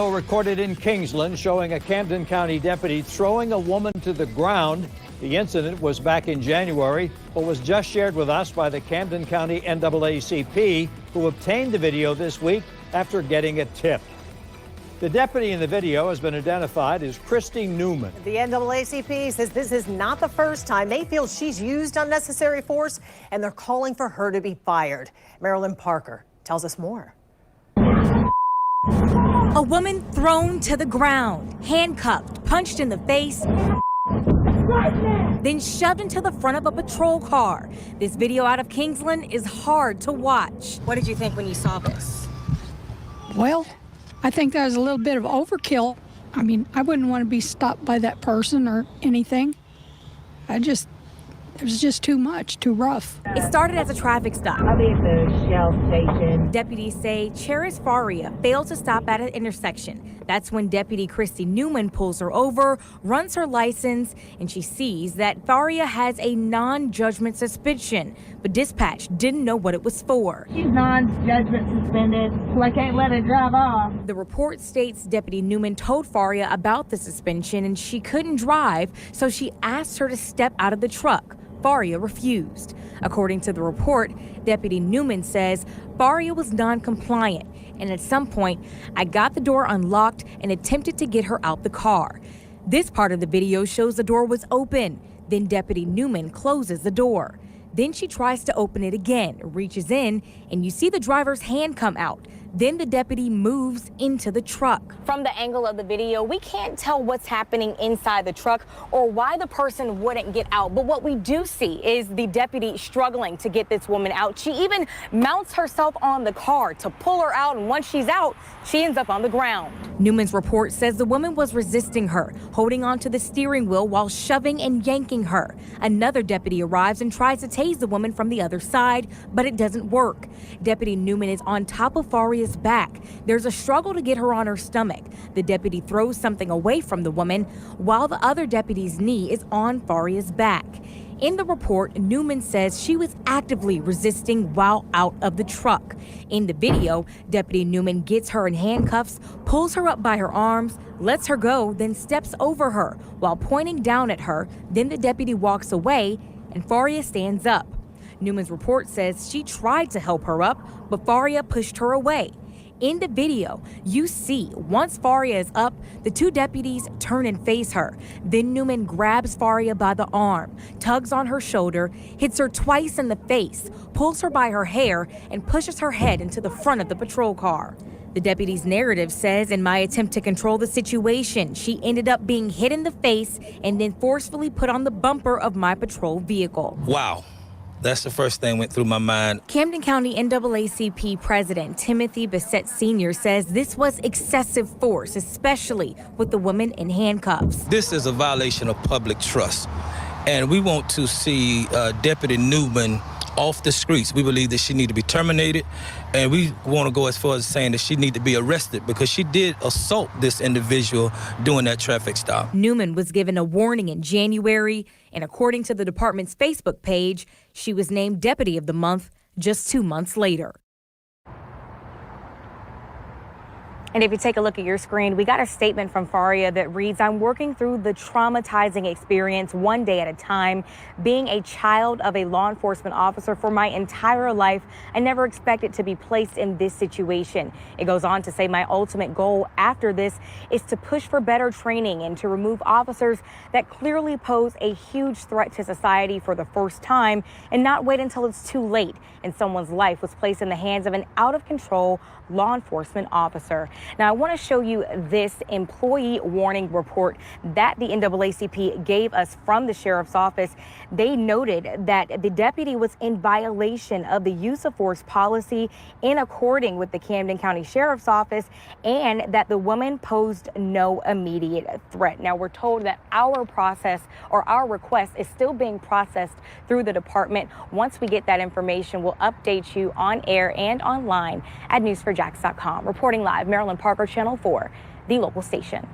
Recorded in Kingsland showing a Camden County deputy throwing a woman to the ground. The incident was back in January, but was just shared with us by the Camden County NAACP, who obtained the video this week after getting a tip. The deputy in the video has been identified as Christy Newman. The NAACP says this is not the first time they feel she's used unnecessary force, and they're calling for her to be fired. Marilyn Parker tells us more. A woman thrown to the ground, handcuffed, punched in the face, then shoved into the front of a patrol car. This video out of Kingsland is hard to watch. What did you think when you saw this? Well, I think that was a little bit of overkill. I mean, I wouldn't want to be stopped by that person or anything. It was just too much, too rough. It started as a traffic stop. I'll be at the Shell station. Deputies say Cheris Faria failed to stop at an intersection. That's when Deputy Christy Newman pulls her over, runs her license, and she sees that Faria has a non-judgment suspension, but dispatch didn't know what it was for. She's non-judgment suspended, so I can't let her drive off. The report states Deputy Newman told Faria about the suspension and she couldn't drive, so she asked her to step out of the truck. Faria refused. According to the report, Deputy Newman says Faria was non-compliant, and at some point, I got the door unlocked and attempted to get her out the car. This part of the video shows the door was open. Then Deputy Newman closes the door. Then she tries to open it again, reaches in, and you see the driver's hand come out. Then the deputy moves into the truck. From the angle of the video, we can't tell what's happening inside the truck or why the person wouldn't get out. But what we do see is the deputy struggling to get this woman out. She even mounts herself on the car to pull her out, and once she's out, she ends up on the ground. Newman's report says the woman was resisting her, holding onto the steering wheel while shoving and yanking her. Another deputy arrives and tries to tase the woman from the other side, but it doesn't work. Deputy Newman is on top of Faria's back. There's a struggle to get her on her stomach. The deputy throws something away from the woman while the other deputy's knee is on Faria's back. In the report, Newman says she was actively resisting while out of the truck. In the video, Deputy Newman gets her in handcuffs, pulls her up by her arms, lets her go, then steps over her while pointing down at her. Then the deputy walks away and Faria stands up. Newman's report says she tried to help her up, but Faria pushed her away. In the video, you see once Faria is up, the two deputies turn and face her. Then Newman grabs Faria by the arm, tugs on her shoulder, hits her twice in the face, pulls her by her hair, and pushes her head into the front of the patrol car. The deputy's narrative says, in my attempt to control the situation, she ended up being hit in the face and then forcefully put on the bumper of my patrol vehicle. Wow. That's the first thing went through my mind. Camden County NAACP President Timothy Bissett Sr. says this was excessive force, especially with the woman in handcuffs. This is a violation of public trust, and we want to see Deputy Newman off the streets. We believe that she needs to be terminated, and we want to go as far as saying that she needs to be arrested because she did assault this individual during that traffic stop. Newman was given a warning in January, and according to the department's Facebook page, she was named Deputy of the Month just 2 months later. And if you take a look at your screen, we got a statement from Faria that reads, I'm working through the traumatizing experience one day at a time. Being a child of a law enforcement officer for my entire life, I never expected to be placed in this situation. It goes on to say my ultimate goal after this is to push for better training and to remove officers that clearly pose a huge threat to society for the first time and not wait until it's too late and someone's life was placed in the hands of an out-of-control law enforcement officer. Now, I want to show you this employee warning report that the NAACP gave us from the sheriff's office. They noted that the deputy was in violation of the use of force policy in according with the Camden County Sheriff's Office, and that the woman posed no immediate threat. Now, we're told that our process or our request is still being processed through the department. Once we get that information, we'll update you on air and online at news4jax.com. Reporting live, Marilyn Parker, Channel 4, the local station.